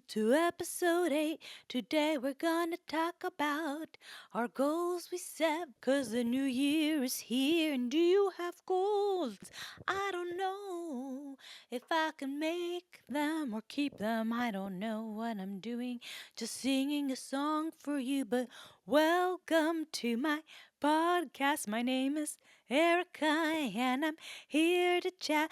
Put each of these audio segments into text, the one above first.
to episode 8. Today we're gonna talk about our goals we set, 'cause the new year is here. And do you have goals? I don't know if I can make them or keep them. I don't know what I'm doing, just singing a song for you. But welcome to my podcast. My name is Erica, and I'm here to chat.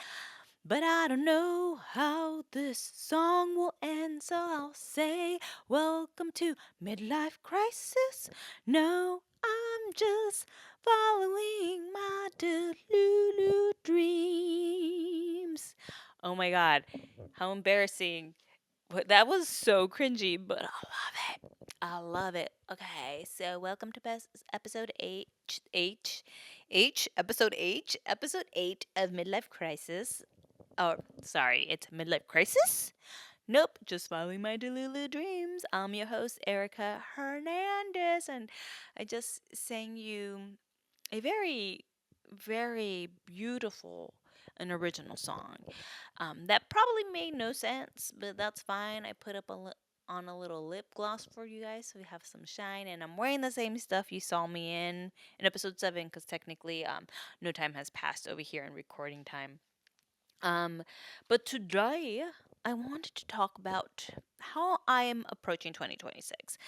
But I don't know how this song will end, so I'll say, welcome to Midlife Crisis. No, I'm just following my Delulu dreams. Oh my god, how embarrassing. That was so cringy, but I love it. I love it. Okay, so welcome to episode 8, episode 8 of Midlife Crisis. Oh, sorry, it's Midlife Crisis? Nope, just following my Delulu dreams. I'm your host, Erica Hernandez, and I just sang you a very, very beautiful and original song. That probably made no sense, but that's fine. I put up on a little lip gloss for you guys so we have some shine, and I'm wearing the same stuff you saw me in episode 7, because technically no time has passed over here in recording time. um, but today I wanted to talk about how I am approaching 2026.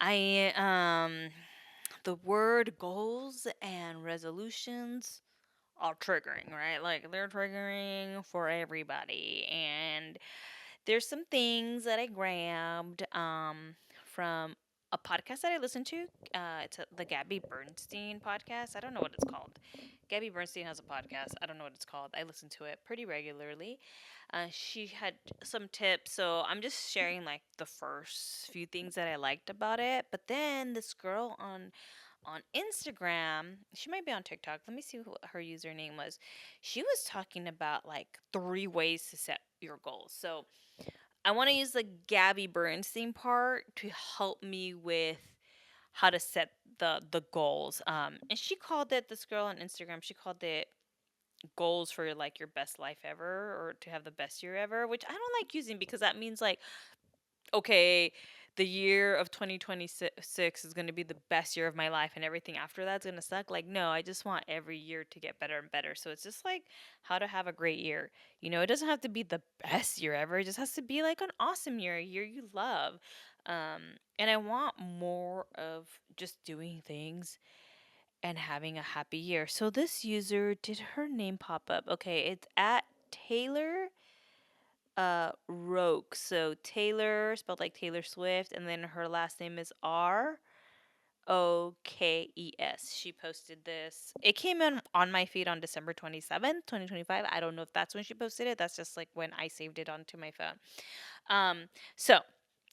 I The word goals and resolutions are triggering, right? Like they're triggering for everybody. And there's some things that I grabbed from a podcast that I listened to. The Gabby Bernstein podcast. I don't know what it's called. Gabby Bernstein has a podcast. I don't know what it's called. I listen to it pretty regularly. She had some tips, so I'm just sharing like the first few things that I liked about it. But then this girl on Instagram, she might be on TikTok. Let me see what her username was. She was talking about like 3 ways to set your goals. So I want to use the Gabby Bernstein part to help me with how to set the goals. And she called it, this girl on Instagram, she called it goals for like your best life ever, or to have the best year ever, which I don't like using because that means like, okay, the year of 2026 is going to be the best year of my life and everything after that's going to suck. Like, no, I just want every year to get better and better. So it's just like how to have a great year. It doesn't have to be the best year ever. It just has to be like an awesome year, a year you love. And I want more of just doing things and having a happy year. So this user, did her name pop up? Okay, it's at Taylor Roke. So Taylor spelled like Taylor Swift, and then her last name is Rokes. She posted this. It came in on my feed on December 27th, 2025. I don't know if that's when she posted it. That's just like when I saved it onto my phone. So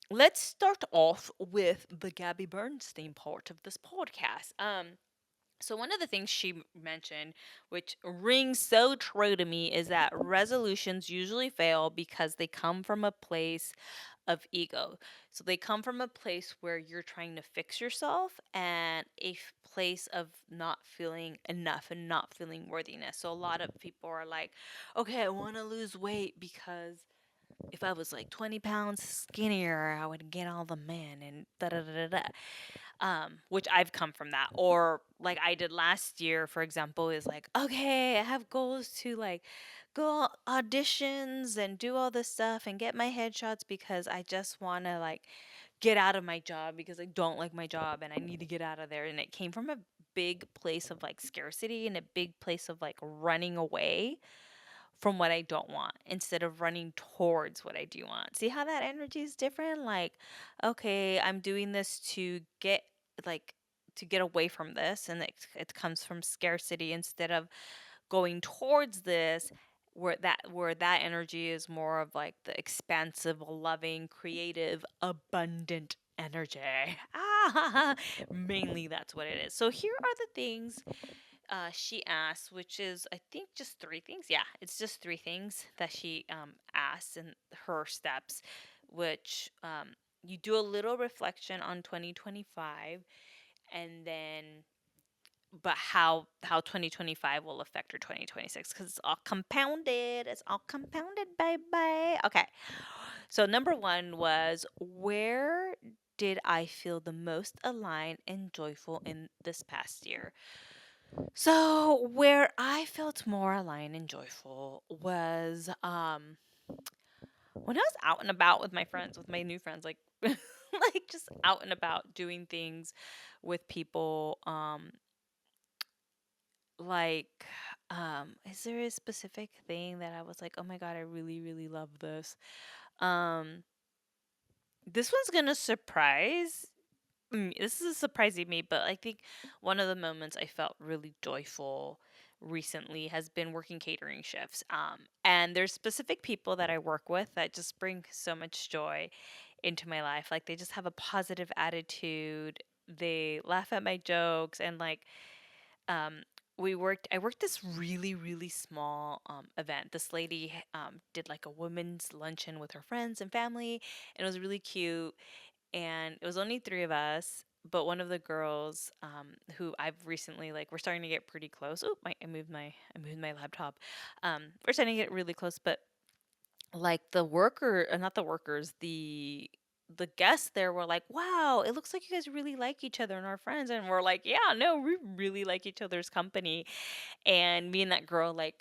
let's start off with the Gabby Bernstein part of this podcast. So one of the things she mentioned, which rings so true to me, is that resolutions usually fail because they come from a place of ego. So they come from a place where you're trying to fix yourself, and place of not feeling enough and not feeling worthiness. So a lot of people are like, okay, I want to lose weight because if I was like 20 pounds skinnier, I would get all the men and da da da da da. Which I've come from that. Or like I did last year, for example, is like, okay, I have goals to like go auditions and do all this stuff and get my headshots because I just want to like get out of my job because I don't like my job and I need to get out of there. And it came from a big place of like scarcity and a big place of like running away from what I don't want instead of running towards what I do want. See how that energy is different? Like, okay, I'm doing this to get like to get away from this, and it comes from scarcity instead of going towards this where that energy is more of like the expansive, loving, creative, abundant energy. Mainly that's what it is. So here are the things she asked, which is, I think, just 3 things. Yeah, it's just 3 things that she asked in her steps, which you do a little reflection on 2025, and then, but how 2025 will affect your 2026, because it's all compounded. It's all compounded, baby. Okay. So number one was, where did I feel the most aligned and joyful in this past year? So where I felt more aligned and joyful was when I was out and about with my friends, with my new friends, like like just out and about doing things with people. Like is there a specific thing that I was like, oh my god, I really, really love this? Um this one's gonna surprise this is surprising me, but I think one of the moments I felt really joyful recently has been working catering shifts. And there's specific people that I work with that just bring so much joy into my life. Like they just have a positive attitude. They laugh at my jokes, and like um I worked this really, really small event. This lady did like a women's luncheon with her friends and family, and it was really cute, and it was only three of us. But one of the girls, who I've recently, like, we're starting to get pretty close. Oh, I moved my laptop. We're starting to get really close, but like not the workers, the guests there were like, "Wow, it looks like you guys really like each other and are friends." And we're like, "Yeah, no, we really like each other's company." And me and that girl, like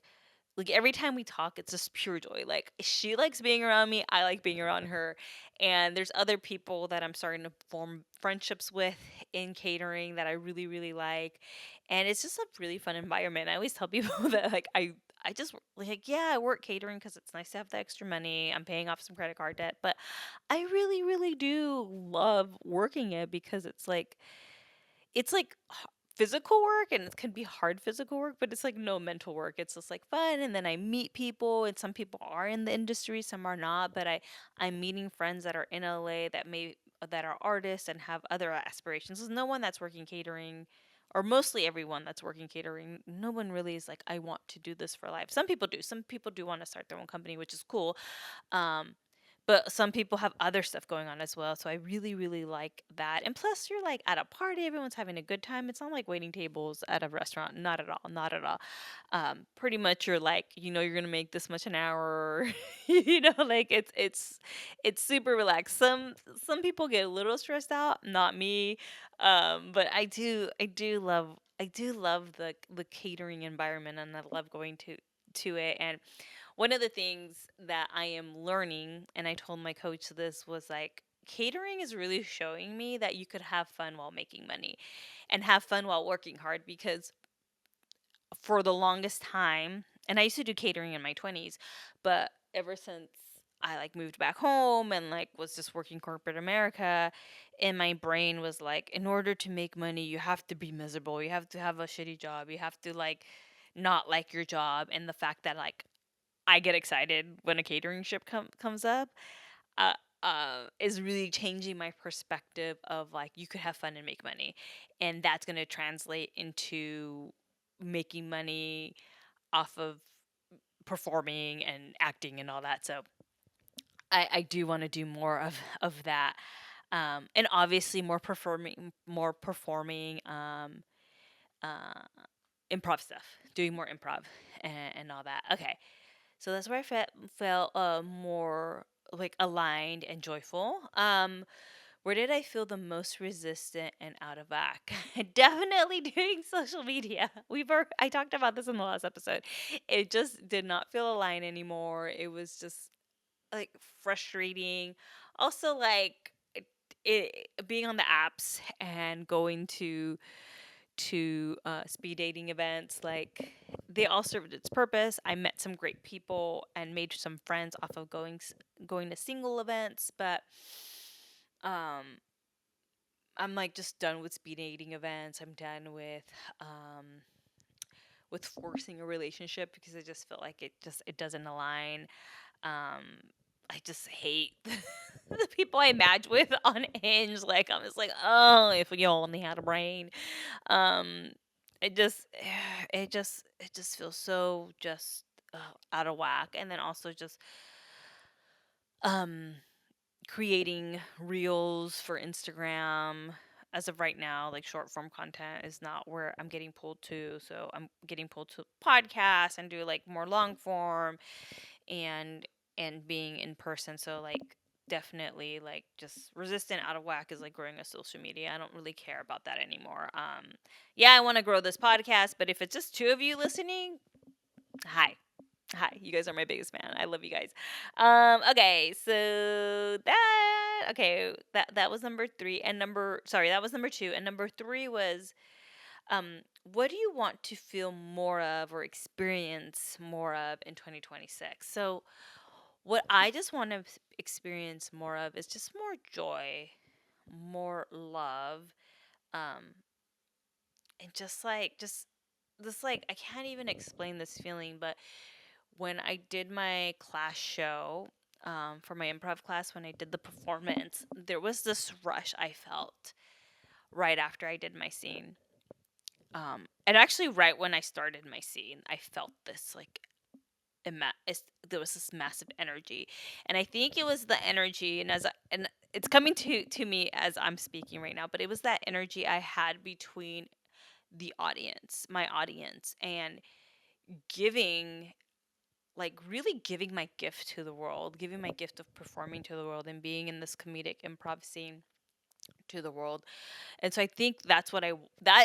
every time we talk, it's just pure joy. Like she likes being around me, I like being around her. And there's other people that I'm starting to form friendships with in catering that I really, really like. And it's just a really fun environment. I always tell people that like I just like, yeah, I work catering because it's nice to have the extra money. I'm paying off some credit card debt, but I really, really do love working it because it's like physical work, and it can be hard physical work, but it's like no mental work. It's just like fun, and then I meet people, and some people are in the industry, some are not, but I'm meeting friends that are in LA that are artists and have other aspirations. There's no one that's working catering, or mostly everyone that's working catering, no one really is like, I want to do this for life. Some people do. Some people do want to start their own company, which is cool. Um, but some people have other stuff going on as well. So I really, really like that. And plus, you're like at a party, everyone's having a good time. It's not like waiting tables at a restaurant. Not at all. Not at all. Pretty much, you're like, you're gonna make this much an hour. Like it's super relaxed. Some people get a little stressed out. Not me. But I do love the catering environment, and I love going to it. And one of the things that I am learning, and I told my coach this, was like, catering is really showing me that you could have fun while making money and have fun while working hard. Because for the longest time, and I used to do catering in my 20s, but ever since I like moved back home and like was just working corporate America, and my brain was like, in order to make money, you have to be miserable. You have to have a shitty job. You have to like not like your job. And the fact that like I get excited when a catering ship comes up, uh, is really changing my perspective of like, you could have fun and make money, and that's going to translate into making money off of performing and acting and all that. So I do want to do more of that, and obviously more performing, uh, improv stuff, doing more improv and all that. Okay. So that's where I felt more like aligned and joyful. Where did I feel the most resistant and out of whack? Definitely doing social media. I talked about this in the last episode. It just did not feel aligned anymore. It was just like frustrating. Also, like being on the apps and going to speed dating events, like they all served its purpose. I met some great people and made some friends off of going to single events, but um I'm like just done with speed dating events. I'm done with forcing a relationship because I just feel like it doesn't align. um I just hate the people I match with on Hinge. Like I'm just like, oh, if you only had a brain. Um, it just, it just feels so just out of whack. And then also just um creating reels for Instagram. As of right now, like short form content is not where I'm getting pulled to. So I'm getting pulled to podcasts and do like more long form and and being in person. So like definitely like just resistant out of whack is like growing a social media. I don't really care about that anymore. Yeah, I want to grow this podcast, but if it's just two of you listening, hi. Hi, you guys are my biggest fan. I love you guys. Okay, so that was number 3 and number sorry, that was number 2 and number 3 was what do you want to feel more of or experience more of in 2026? So, what I just want to experience more of is just more joy, more love, um, and just like just this like I can't even explain this feeling, but when I did my class show, for my improv class, when I did the performance, there was this rush I felt right after I did my scene. And actually, right when I started my scene, I felt this like there was this massive energy, and I think it was the energy, and it's coming to me as I'm speaking right now, but it was that energy I had between my audience, and giving really giving my gift to the world, giving my gift of performing to the world and being in this comedic improv scene to the world. And so I think that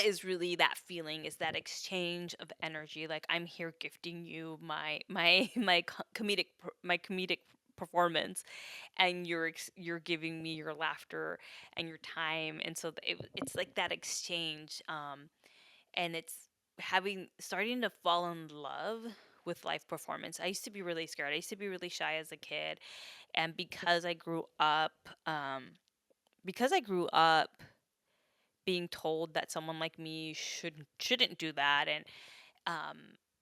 is really that feeling, is that exchange of energy. Like I'm here gifting you my comedic performance, and you're giving me your laughter and your time. And so it's like that exchange, and it's having starting to fall in love with live performance. I used to be really scared. I used to be really shy as a kid, and because I grew up being told that someone like me shouldn't do that, and um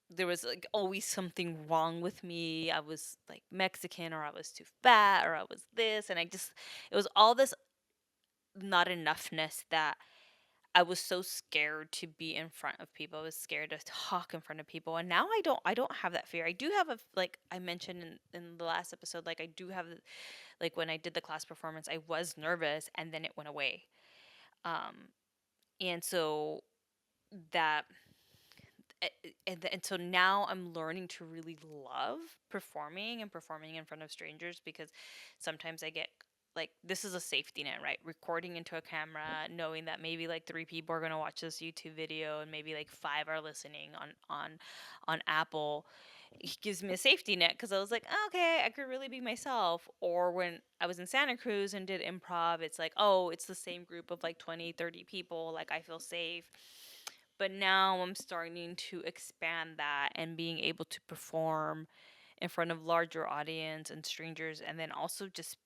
there was like always something wrong with me. I was like Mexican, or I was too fat, or I was this, and it was all this not enoughness that I was so scared to be in front of people. I was scared to talk in front of people. And now I don't have that fear. I do have like I mentioned in the last episode, like I do have like when I did the class performance, I was nervous and then it went away. Um and so that and so now I'm learning to really love performing and performing in front of strangers, because sometimes I get like, this is a safety net, right? Recording into a camera, knowing that maybe like 3 people are going to watch this YouTube video and maybe like 5 are listening on Apple. It gives me a safety net, because I was like, "Oh, okay, I could really be myself." Or when I was in Santa Cruz and did improv, it's like, oh, it's the same group of like 20, 30 people, like I feel safe. But now I'm starting to expand that and being able to perform in front of larger audience and strangers, and then also just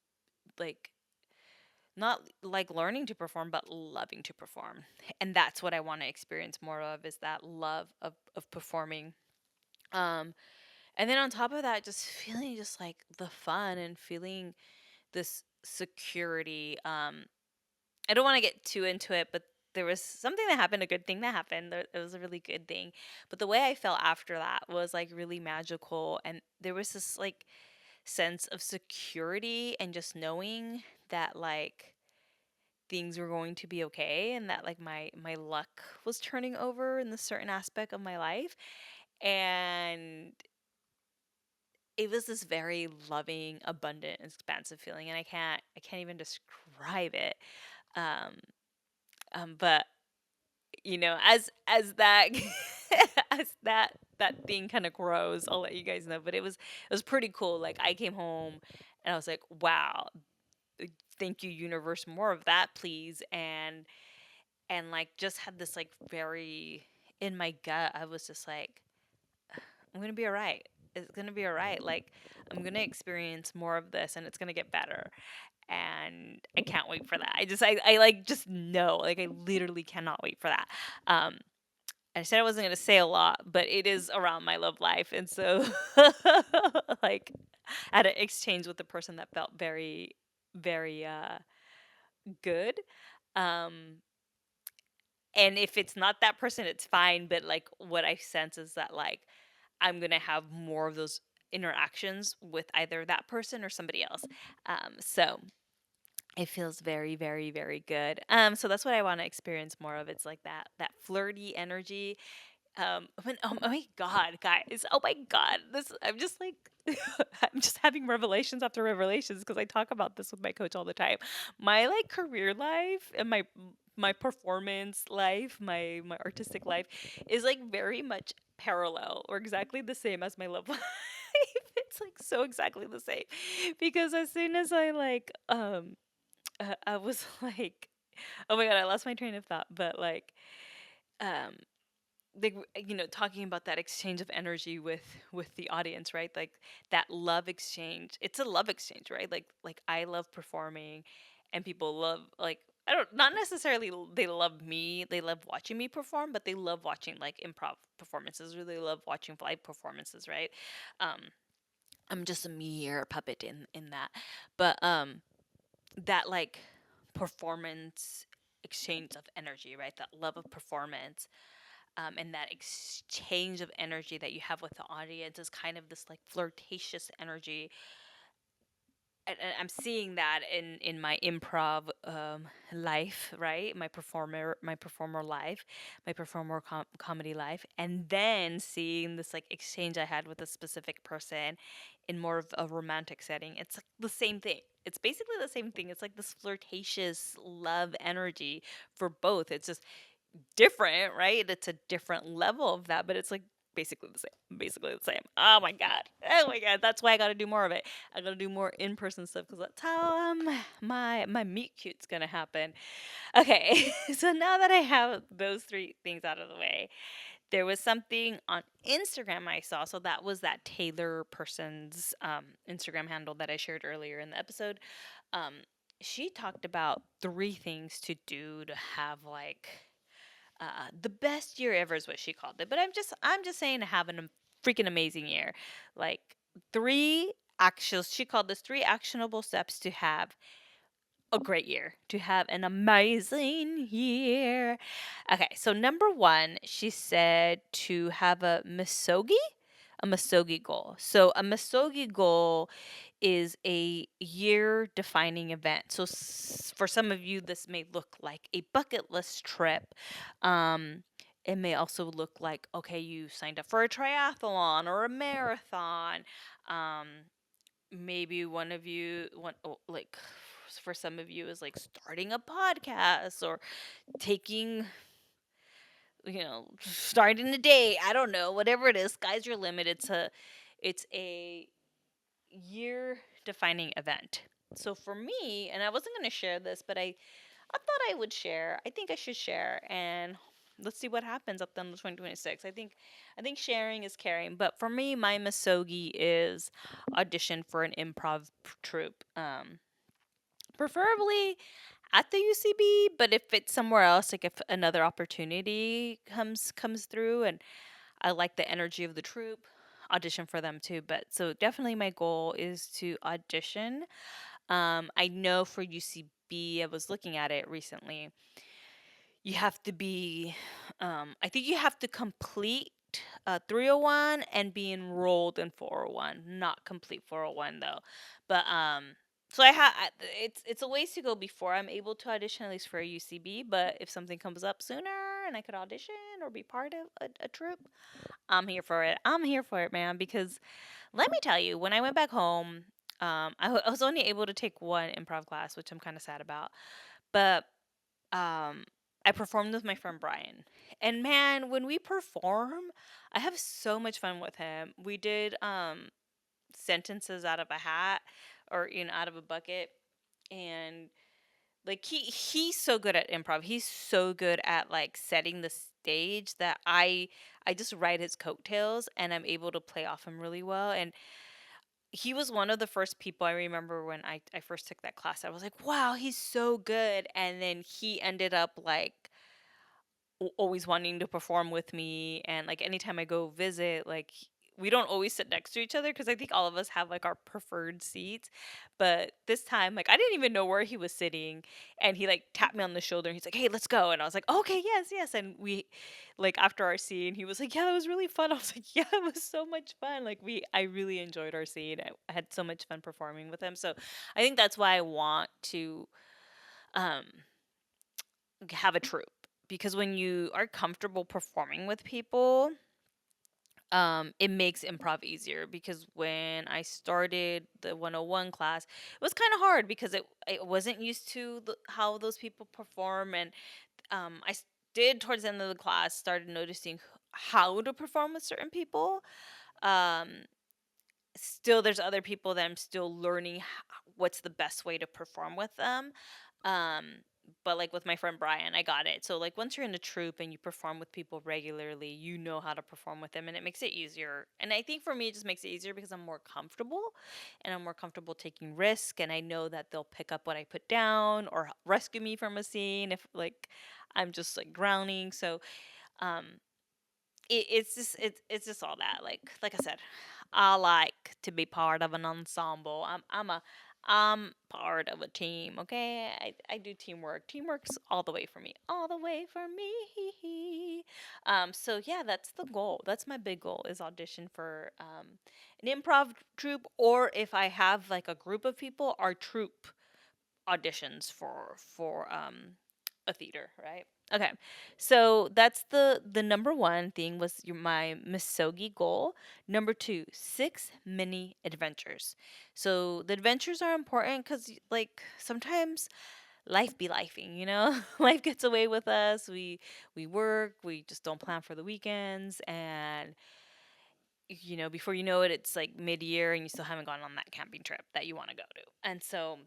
like not like learning to perform, but loving to perform. And that's what I want to experience more of, is that love of performing. um and then on top of that, just feeling just like the fun and feeling this security. I don't want to get too into it, but there was something that happened, a good thing that happened. It was a really good thing. But the way I felt after that was like really magical. And there was this like sense of security and just knowing that like things were going to be okay, and that like my luck was turning over in this certain aspect of my life. And it was this very loving, abundant, expansive feeling, and I can't even describe it. Um but as that as that thing kind of grows, I'll let you guys know. But it was pretty cool. Like I came home and I was like, wow, thank you universe, more of that please. And like just had this like very, in my gut, I was just like, I'm gonna be all right. It's gonna be all right. Like I'm gonna experience more of this and it's gonna get better. And I can't wait for that. I like just know, like I literally cannot wait for that. um I said I wasn't going to say a lot, but it is around my love life. And so, like, I had an exchange with a person that felt very, very good. Um, and if it's not that person, it's fine. But, like, what I sense is that, like, I'm going to have more of those interactions with either that person or somebody else. So it feels very, very, very good. So that's what I want to experience more of. It's like that flirty energy, oh my god, guys, oh my god, this I'm just like I'm just having revelations after revelations because I talk about this with my coach all the time. My like career life and my performance life, my artistic life is like very much parallel or exactly the same as my love life. It's like so exactly the same because as soon as I like I was like, oh my god, I lost my train of thought, but like um talking about that exchange of energy with the audience, right? Like that love exchange, it's a love exchange, right? Like I love performing and people love, like, I don't, not necessarily they love me, they love watching me perform, but they love watching like improv performances, or they love watching live performances, right? um I'm just a mere puppet in that, but that like performance exchange of energy, right? That love of performance, and that exchange of energy that you have with the audience is kind of this like flirtatious energy. And I'm seeing that in my improv life, right? My performer life, my performer comedy life, and then seeing this like exchange I had with a specific person in more of a romantic setting. It's like the same thing. It's basically the same thing. It's like this flirtatious love energy for both. It's just different, right? It's a different level of that, but it's like basically the same. Basically the same. Oh my god. Oh my god. That's why I got to do more of it. I got to do more in-person stuff because that's how my meet cute's gonna happen. Okay, so now that I have those three things out of the way, there was something on Instagram I saw. So that was that Taylor person's Instagram handle that I shared earlier in the episode. Um, she talked about three things to do to have like the best year ever is what she called it. But I'm just saying to have a freaking amazing year. Like three actual she called this three actionable steps to have a great year, to have an amazing year. Okay, so number one, she said to have a Masogi goal. So a Masogi goal is a year defining event. So for some of you, this may look like a bucket list trip. Um, it may also look like, okay, you signed up for a triathlon or a marathon. Um, Maybe one of you, like, for some of you is like starting a podcast or taking, starting a day. I don't know, whatever it is, sky's your limit. It's a year defining event. So for me, and I wasn't going to share this, but I thought I would share. I think I should share, and let's see what happens up then 2026. I think sharing is caring. But for me, my Masogi is audition for an improv troupe. Preferably at the UCB, but if it's somewhere else, like if another opportunity comes through and I like the energy of the troupe, audition for them too. But so definitely my goal is to audition. I know for UCB, I was looking at it recently. You have to be, I think you have to complete 301 and be enrolled in 401, not complete 401 though. But so it's a ways to go before I'm able to audition at least for a UCB. But if something comes up sooner and I could audition or be part of a troupe, I'm here for it. I'm here for it, man. Because let me tell you, when I went back home, I was only able to take one improv class, which I'm kind of sad about. But um, I performed with my friend Brian. And man, when we perform, I have so much fun with him. We did sentences out of a hat, or out of a bucket, and like he's so good at improv. He's so good at like setting the stage that I just ride his coattails and I'm able to play off him really well. And he was one of the first people I remember when I first took that class. I was like, wow, he's so good. And then he ended up like always wanting to perform with me, and like anytime I go visit, like we don't always sit next to each other because I think all of us have like our preferred seats. But this time, like I didn't even know where he was sitting, and he like tapped me on the shoulder and he's like, "Hey, let's go." And I was like, "Okay, yes, yes." And we, like after our scene, he was like, "Yeah, that was really fun." I was like, "Yeah, it was so much fun." Like I really enjoyed our scene. I had so much fun performing with him. So I think that's why I want to um have a troupe, because when you are comfortable performing with people, it makes improv easier. Because when I started the 101 class, it was kind of hard because I wasn't used to how those people perform. And did towards the end of the class started noticing how to perform with certain people. um Still, there's other people that I'm still learning what's the best way to perform with them. um but like with my friend Brian, I got it. So like once you're in a troupe and you perform with people regularly, you know how to perform with them, and it makes it easier. And I think for me, it just makes it easier because I'm more comfortable, and I'm more comfortable taking risk, and I know that they'll pick up what I put down or rescue me from a scene if like I'm just like drowning. So um it's just all that, like I said, I like to be part of an ensemble. I'm part of a team. Okay, I do teamwork. Teamwork's all the way for me, all the way for me. So yeah, that's the goal. That's my big goal, is audition for an improv troupe, or if I have like a group of people, our troupe auditions for a theater, right? Okay, so that's the number one thing, was my misogi goal. Number two, 6 mini adventures. So the adventures are important because like sometimes life be lifing, you know. Life gets away with us. We work, we just don't plan for the weekends, and before you know it, it's like mid-year and you still haven't gone on that camping trip that you want to go to. And so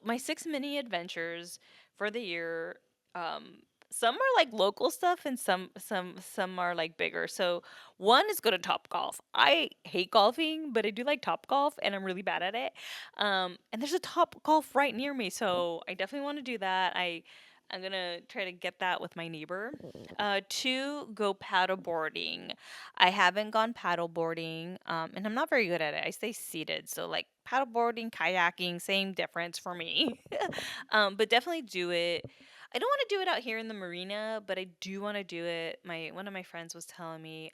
my 6 mini adventures for the year, um, some are like local stuff, and some are like bigger. So one is go to Top Golf. I hate golfing, but I do like Top Golf, and I'm really bad at it. And there's a Top Golf right near me, so I definitely want to do that. I'm gonna try to get that with my neighbor. Two, go paddle boarding. I haven't gone paddle boarding, and I'm not very good at it. I stay seated, so like paddle boarding, kayaking, same difference for me. But definitely do it. I don't want to do it out here in the marina, but I do want to do it. My One of my friends was telling me,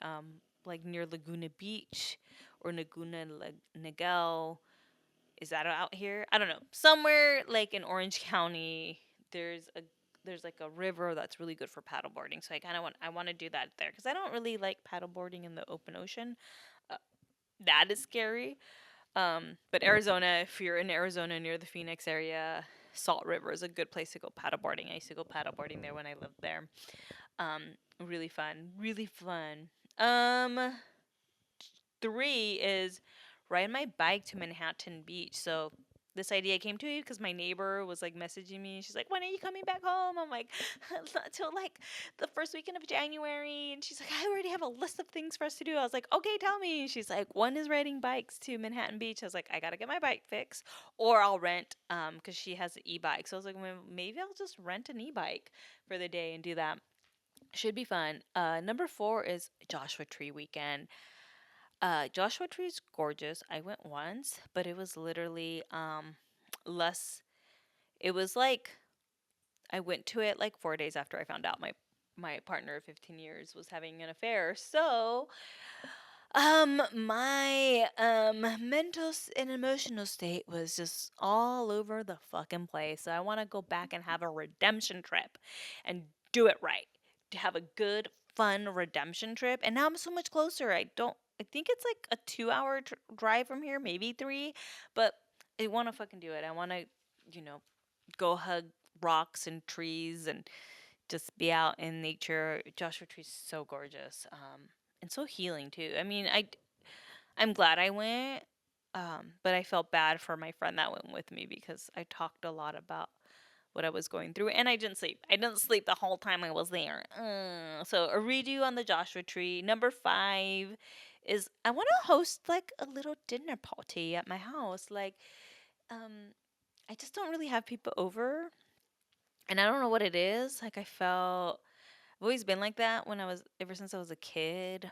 like near Laguna Beach or Nagel. Is that out here? I don't know. Somewhere like in Orange County, there's a there's like a river that's really good for paddleboarding. So I want to do that there because I don't really like paddleboarding in the open ocean. Uh, that is scary. But Arizona, if you're in Arizona near the Phoenix area, Salt River is a good place to go paddleboarding. I used to go paddleboarding there when I lived there. Um, Really fun, really fun. Um, Three is ride my bike to Manhattan Beach. So this idea came to me because my neighbor was like messaging me. She's like, "When are you coming back home?" I'm like, "Not till like the first weekend of January." And she's like, "I already have a list of things for us to do." I was like, "Okay, tell me." She's like, "One is riding bikes to Manhattan Beach." I was like, "I gotta get my bike fixed, or I'll rent." Because she has an e-bike. So I was like, well, maybe I'll just rent an e-bike for the day and do that. Should be fun. Number four is Joshua Tree weekend. Joshua Tree is gorgeous. I went once, but it was literally less. It was like I went to it like 4 days after I found out my partner of 15 years was having an affair. So my mental and emotional state was just all over the fucking place. So I want to go back and have a redemption trip and do it right. To have a good, fun redemption trip. And now I'm so much closer. I think it's like a 2 hour drive from here, maybe three, but I want to fucking do it. I want to, you know, go hug rocks and trees and just be out in nature. Joshua Tree's so gorgeous. And so healing too. I mean, I'm glad I went, but I felt bad for my friend that went with me because I talked a lot about what I was going through, and I didn't sleep. I didn't sleep the whole time I was there. So a redo on the Joshua Tree. Number five is I want to host like a little dinner party at my house. Like, um, I just don't really have people over, and I don't know what it is. Like I felt I've always been like that ever since I was a kid.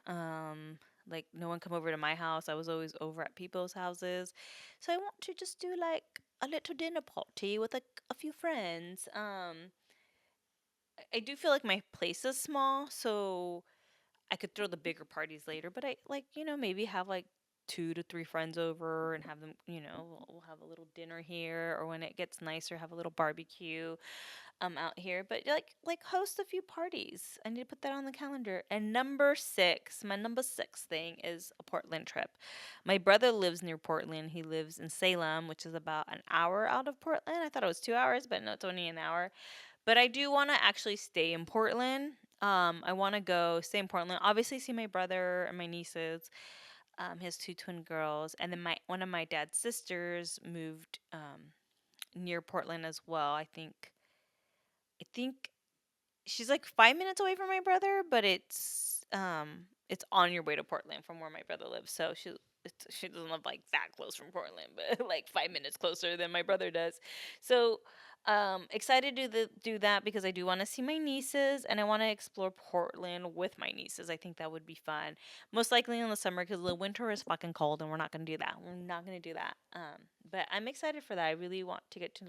Like no one come over to my house. I was always over at people's houses. So I want to just do like a little dinner party with like a few friends. I do feel like my place is small, so I could throw the bigger parties later, but I like, maybe have like two to three friends over and have them, we'll have a little dinner here, or when it gets nicer, have a little barbecue out here. But like host a few parties. I need to put that on the calendar. And my number six thing is a Portland trip. My brother lives near Portland. He lives in Salem, which is about an hour out of Portland. I thought it was 2 hours, but no, it's only an hour. But I do want to actually stay in Portland. I want to go stay in Portland. Obviously, see my brother and my nieces. His two twin girls, and then my one of my dad's sisters moved near Portland as well. I think she's like 5 minutes away from my brother, but it's on your way to Portland from where my brother lives. So she doesn't live like that close from Portland, but like 5 minutes closer than my brother does. So excited to do that because I do want to see my nieces and I want to explore Portland with my nieces. I think that would be fun. Most likely in the summer because the winter is fucking cold and we're not gonna do that. We're not gonna do that. But I'm excited for that. I really want to get to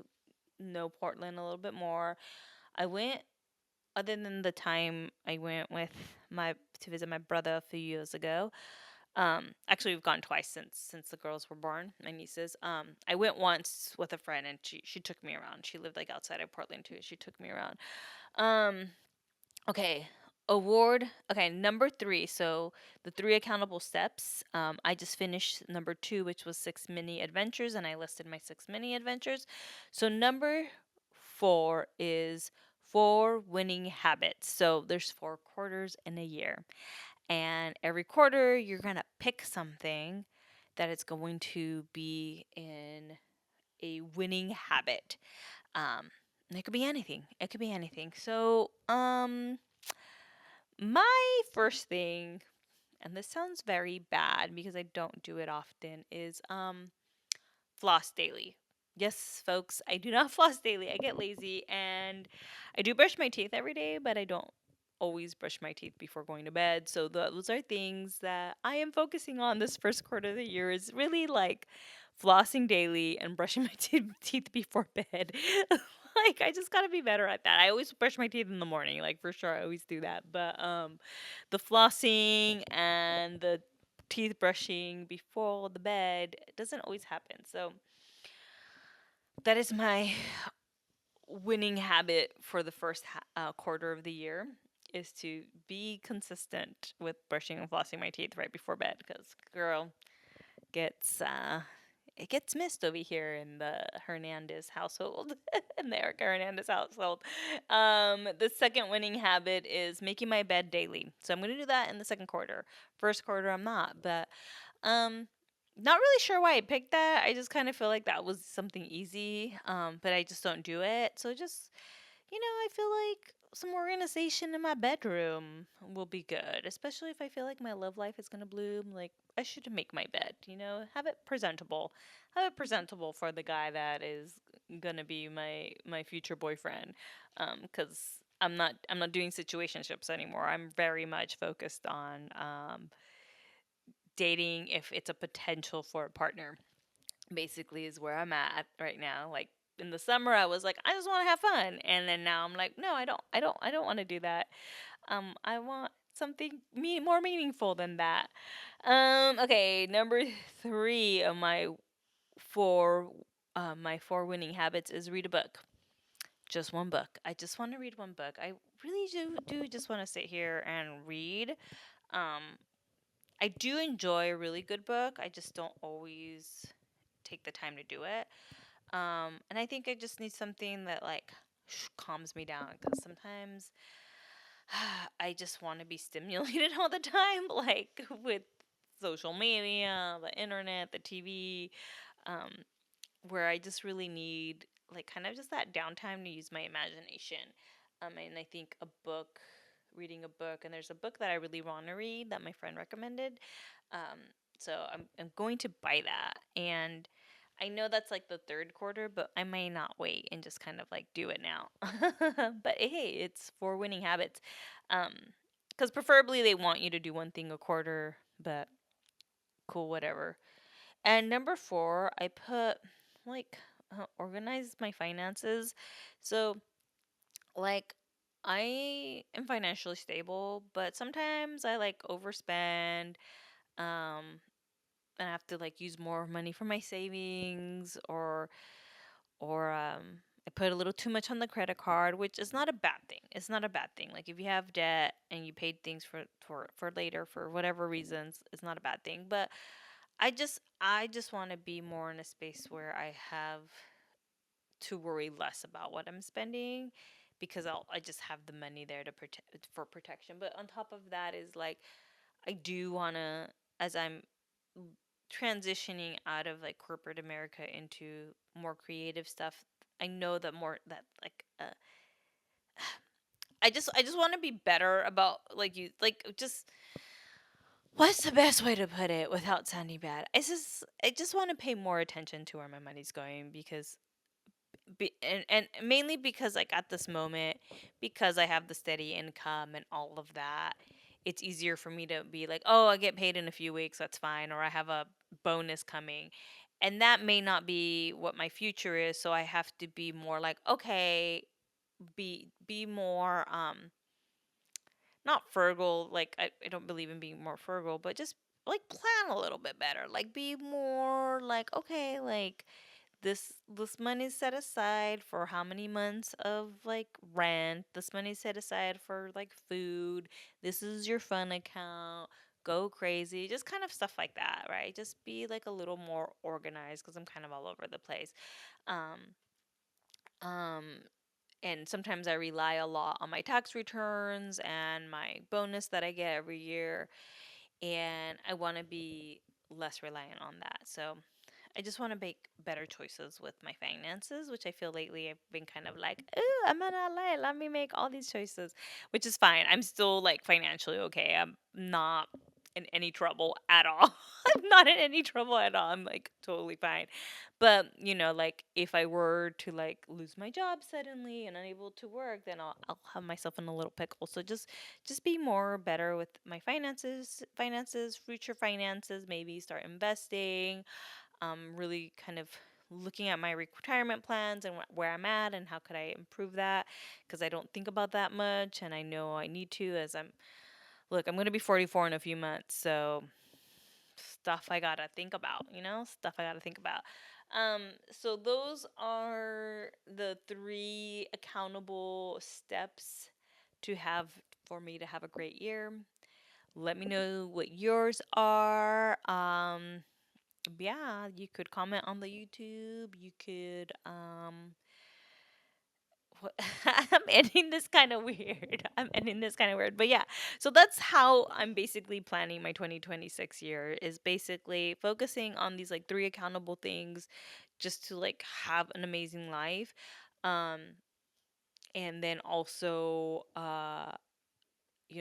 know Portland a little bit more. I went other than the time I went with my to visit my brother a few years ago. Actually, we've gone twice since the girls were born, my nieces. I went once with a friend, and she took me around. She lived like outside of Portland too. She took me around. Um, okay, award. Okay, number three. So the three accountable steps. I just finished number two, which was 6 mini adventures, and I listed my 6 mini adventures. So number four is 4 winning habits. So there's 4 quarters in a year. And every quarter, you're going to pick something that is going to be in a winning habit. And it could be anything. It could be anything. So, my first thing, and this sounds very bad because I don't do it often, is floss daily. Yes, folks, I do not floss daily. I get lazy and I do brush my teeth every day, but I don't always brush my teeth before going to bed. So those are things that I am focusing on this first quarter of the year is really like flossing daily and brushing my teeth before bed. Like I just got to be better at that. I always brush my teeth in the morning, like for sure I always do that. But the flossing and the teeth brushing before the bed doesn't always happen. So that is my winning habit for the first quarter of the year is to be consistent with brushing and flossing my teeth right before bed because girl gets it gets missed over here in the Hernandez household, in the Erica Hernandez household. The second winning habit is making my bed daily. So I'm going to do that in the second quarter. First quarter, I'm not, but um, not really sure why I picked that. I just kind of feel like that was something easy, but I just don't do it. So just, I feel like some organization in my bedroom will be good, especially if I feel like my love life is going to bloom. Like, I should make my bed, have it presentable. Have it presentable for the guy that is going to be my future boyfriend. Cuz I'm not doing situationships anymore. I'm very much focused on dating if it's a potential for a partner. Basically is where I'm at right now. Like in the summer I was like I just want to have fun and then now I'm like no, I don't want to do that. I want something more meaningful than that. Okay, number 3 of four my 4 winning habits is read a book. Just one book. I just want to read one book. I really do just want to sit here and read. Um I do enjoy a really good book. I just don't always take the time to do it. And I think I just need something that like calms me down because sometimes I just want to be stimulated all the time, like with social media, the internet, the TV, um, where I just really need like kind of just that downtime to use my imagination. And I think reading a book, and there's a book that I really want to read that my friend recommended. Um, so I'm going to buy that, and I know that's like the third quarter, but I may not wait and just kind of like do it now. But hey, it's 4 winning habits. Um, because preferably they want you to do one thing a quarter, but cool, whatever. And number 4, I put like organize my finances. So like I am financially stable, but sometimes I like overspend. Um, and I have to like use more money for my savings, or I put a little too much on the credit card, which is not a bad thing. It's not a bad thing. Like if you have debt and you paid things for later for whatever reasons, it's not a bad thing. But I just want to be more in a space where I have to worry less about what I'm spending, because I just have the money there to protect for protection. But on top of that is like I do want to, as I'm transitioning out of like corporate America into more creative stuff, I know that more that like I just want to be better about like you like just what's the best way to put it without sounding bad? I just want to pay more attention to where my money's going, because and mainly because like at this moment, because I have the steady income and all of that, it's easier for me to be like, oh, I get paid in a few weeks, that's fine, or I have a bonus coming, and that may not be what my future is. So I have to be more like, okay, be more not frugal, like I don't believe in being more frugal, but just like plan a little bit better, like be more like, okay, like this money's set aside for how many months of like rent, this money's set aside for like food, this is your fun account, go crazy, just kind of stuff like that, right? Just be like a little more organized, because I'm kind of all over the place. Um um and sometimes I rely a lot on my tax returns and my bonus that I get every year, and I want to be less reliant on that. So I just want to make better choices with my finances, which I feel lately I've been kind of like, ooh, I'm in LA. Let me make all these choices, which is fine. I'm still like financially okay. I'm not in any trouble at all. I'm not in any trouble at all. I'm like totally fine. But, like if I were to like lose my job suddenly and unable to work, then I'll have myself in a little pickle. So just be more better with my finances, future finances, maybe start investing, really kind of looking at my retirement plans and where I'm at and how could I improve that, because I don't think about that much, and I know I need to, as I'm going to be 44 in a few months, so stuff I got to think about, stuff I got to think about. So those are the three accountable steps to have for me to have a great year. Let me know what yours are. Yeah, you could comment on the YouTube. You could what, I'm ending this kind of weird. I'm ending this kind of weird. But yeah, so that's how I'm basically planning my 2026 year, is basically focusing on these like three accountable things just to like have an amazing life. Um and then also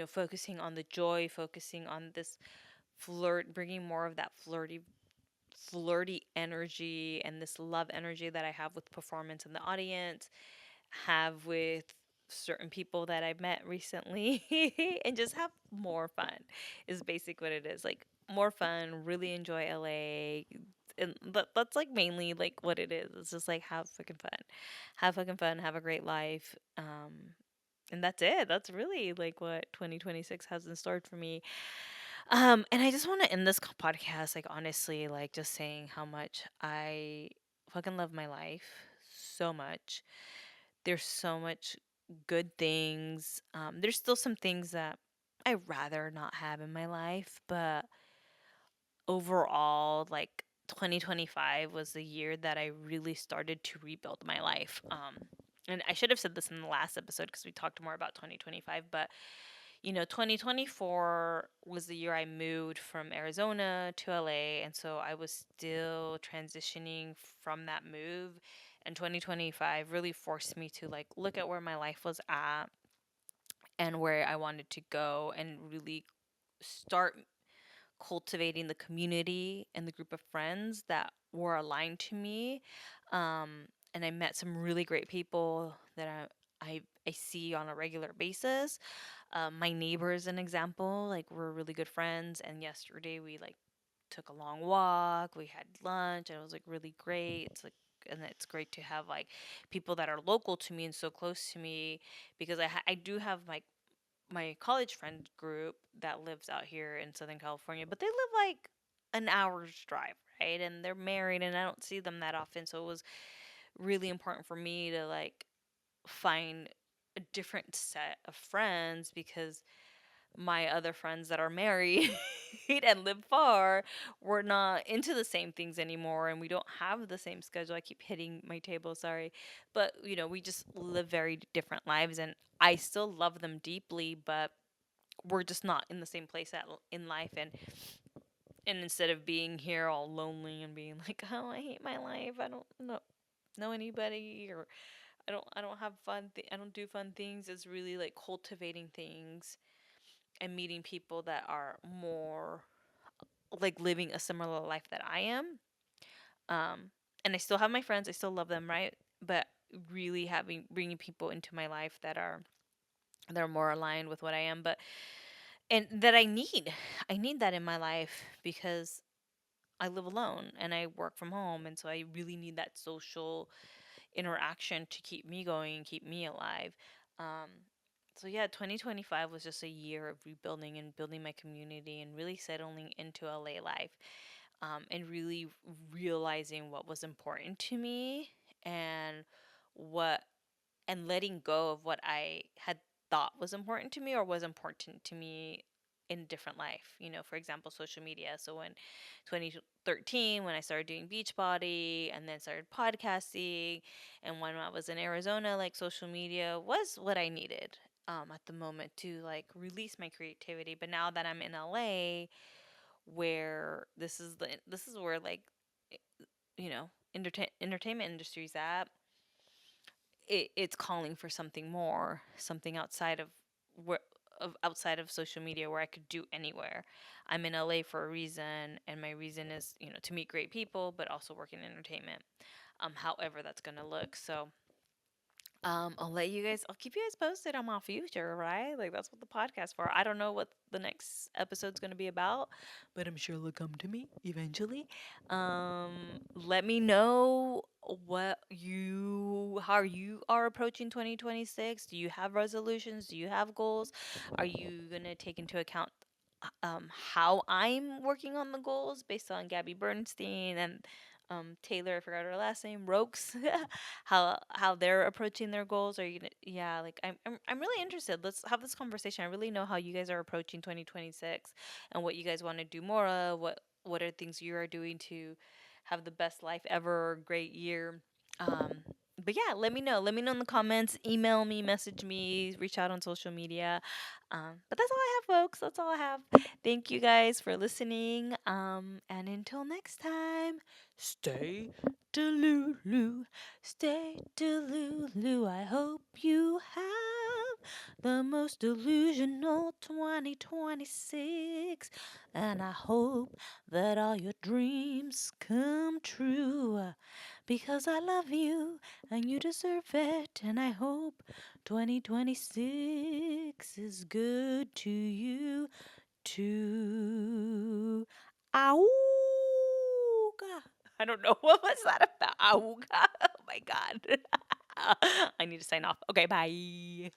focusing on the joy, focusing on this bringing more of that flirty energy and this love energy that I have with performance in the audience, have with certain people that I've met recently, and just have more fun is basic what it is. Like more fun, really enjoy LA. And that's like mainly like what it is. It's just like have fucking fun. Have fucking fun, have a great life. And that's it. That's really like what 2026 has in store for me. And I just want to end this podcast, like honestly, like just saying how much I fucking love my life so much. There's so much good things. There's still some things that I rather not have in my life, but overall, like 2025 was the year that I really started to rebuild my life. And I should have said this in the last episode because we talked more about 2025, but 2024 was the year I moved from Arizona to LA. And so I was still transitioning from that move. And 2025 really forced me to like look at where my life was at and where I wanted to go, and really start cultivating the community and the group of friends that were aligned to me. And I met some really great people that I see on a regular basis. My neighbor is an example. Like we're really good friends, and yesterday we like took a long walk. We had lunch, and it was like really great. It's like, and it's great to have like people that are local to me and so close to me, because I do have my college friend group that lives out here in Southern California, but they live like an hour's drive, right? And they're married and I don't see them that often. So it was really important for me to like find a different set of friends because my other friends that are married and live far, we're not into the same things anymore and we don't have the same schedule. I keep hitting my table, sorry. But, we just live very different lives and I still love them deeply, but we're just not in the same place in life and instead of being here all lonely and being like, "Oh, I hate my life. I don't know anybody or I don't have I don't do fun things." It's really like cultivating things and meeting people that are more like living a similar life that I am. Um, and I still have my friends. I still love them, right? But really having bringing people into my life that are more aligned with what I am, but and that I need. I need that in my life because I live alone and I work from home, and so I really need that social interaction to keep me going and keep me alive. Um, so yeah, 2025 was just a year of rebuilding and building my community and really settling into LA life, and really realizing what was important to me and what and letting go of what I had thought was important to me or was important to me in a different life. For example, social media. So when 2013, when I started doing Beachbody and then started podcasting, and when I was in Arizona, like social media was what I needed at the moment to like release my creativity. But now that I'm in LA, where this is where like entertainment industry's at, it's calling for something more, something outside of where outside of social media where I could do anywhere. I'm in LA for a reason, and my reason is, to meet great people, but also work in entertainment. However that's gonna look. So I'll keep you guys posted on my future, right? Like that's what the podcast for. I don't know what the next episode's gonna be about, but I'm sure it'll come to me eventually. Let me know how you are approaching 2026. Do you have resolutions? Do you have goals? Are you gonna take into account how I'm working on the goals based on Gabby Bernstein and Taylor, I forgot her last name, Rokes, how they're approaching their goals? Are you gonna, yeah, like I'm really interested. Let's have this conversation. I really know how you guys are approaching 2026 and what you guys want to do more of. What are things you are doing to have the best life ever, great year. Um, but yeah, let me know. Let me know in the comments. Email me, message me, reach out on social media. But that's all I have, folks. That's all I have. Thank you guys for listening. And until next time, stay delulu, stay delulu. I hope you have the most delusional 2026, and I hope that all your dreams come true. Because I love you and you deserve it, and I hope 2026 is good to you too. Auga. I don't know what was that about. Auga. Oh my god. I need to sign off. Okay, bye.